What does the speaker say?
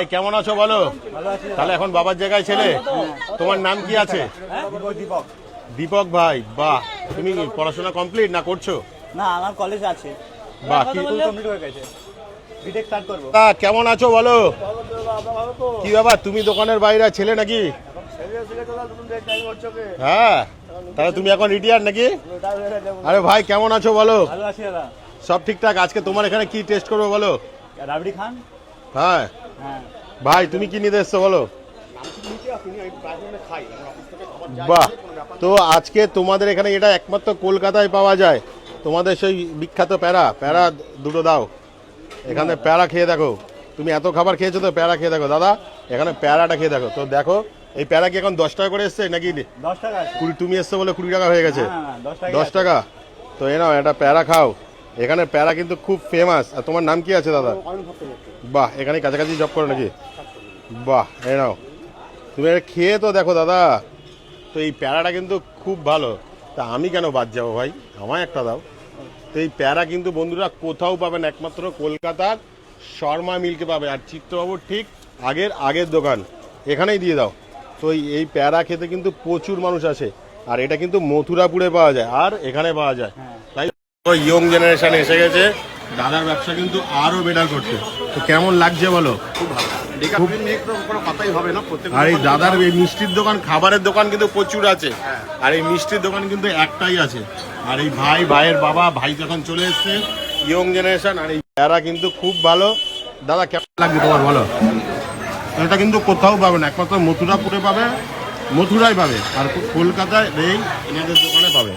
কেমন আছো বলো? তাহলে এখন বাবার জায়গায় ছেলে, তোমার নাম কি আছে? দীপক। দীপক ভাই, বাহ। তুমি পড়াশোনা কমপ্লিট না করছো? না, আমার কলেজ আছে। বাহ, কি কমপ্লিট হয়ে গেছে, বিটেক স্টার্ট করব। কেমন আছো বলো? কি ব্যাপার, তুমি দোকানের বাইরে ছেলে নাকি? হ্যাঁ, তাহলে তুমি এখন রিটায়ার নাকি? আরে ভাই কেমন আছো বলো? ভালো আছি দাদা। সব ঠিকঠাক। আজকে তোমার এখানে কি টেস্ট করবো বলো? রাবড়ি খান। হ্যাঁ হ্যাঁ, ভাই, তুমি কি নিতে এসছো বলো? বাহ, তো আজকে তোমাদের এখানে এটা একমাত্র কলকাতায় পাওয়া যায়, তোমাদের সেই বিখ্যাত প্যারা। প্যারা দুটো দাও, এখানে প্যারা খেয়ে দেখো। তুমি এত খাবার খেয়েছো তো, প্যারা খেয়ে দেখো দাদা, এখানে প্যারাটা খেয়ে দেখো। তো দেখো, এই প্যারা কি এখন 10 টাকা করে এসছে নাকি? 10 টাকা আছে। 20, তুমি এসছো বলে 20 টাকা হয়ে গেছে। না, 10 টাকা। 10 টাকা। তো এ নাও, এটা প্যারা খাও। এখানে প্যারা কিন্তু খুব ফেমাস। আর তোমার নাম কি আছে দাদা? বাহ, এখানে কাছাকাছি জব করো নাকি? বাহ, এ নাও, তুমি এটা খেয়ে তো দেখো দাদা। তো এই প্যারাটা কিন্তু খুব ভালো। তা আমি কেন বাদ যাবো ভাই, আমায় একটা দাও। তো এই প্যারা কিন্তু বন্ধুরা কোথাও পাবেন, একমাত্র কলকাতার শর্মা মিল্কে পাবে। আর চিত্রবাবুর ঠিক আগের দোকান, এখানেই দিয়ে দাও। তো এই প্যারা খেতে কিন্তু প্রচুর মানুষ আসে। আর এটা কিন্তু মথুরাপুরে পাওয়া যায়, আর এখানে পাওয়া যায়। তাই ইয়ং জেনারেশন এসে গেছে দাদার ব্যবসা কিন্তু আরো বেটার করতে। তো কেমন লাগছে বলো? খুব ভালো। কোনো কথাই হবে না। আর এই দাদার এই মিষ্টির দোকান, খাবারের দোকান কিন্তু প্রচুর আছে। আর এই মিষ্টির দোকান কিন্তু একটাই আছে। আর এই ভাইয়ের বাবা, ভাই যখন চলে এসছে, ইয়ং জেনারেশন। আর এই প্যারা কিন্তু খুব ভালো। দাদা কেমন লাগছে তোমার বলো? এটা কিন্তু কোথাও পাবে না, একমাত্র মথুরাপুরে পাবে, মথুরায় পাবে। আর কলকাতায় এই এনাদের দোকানে পাবে।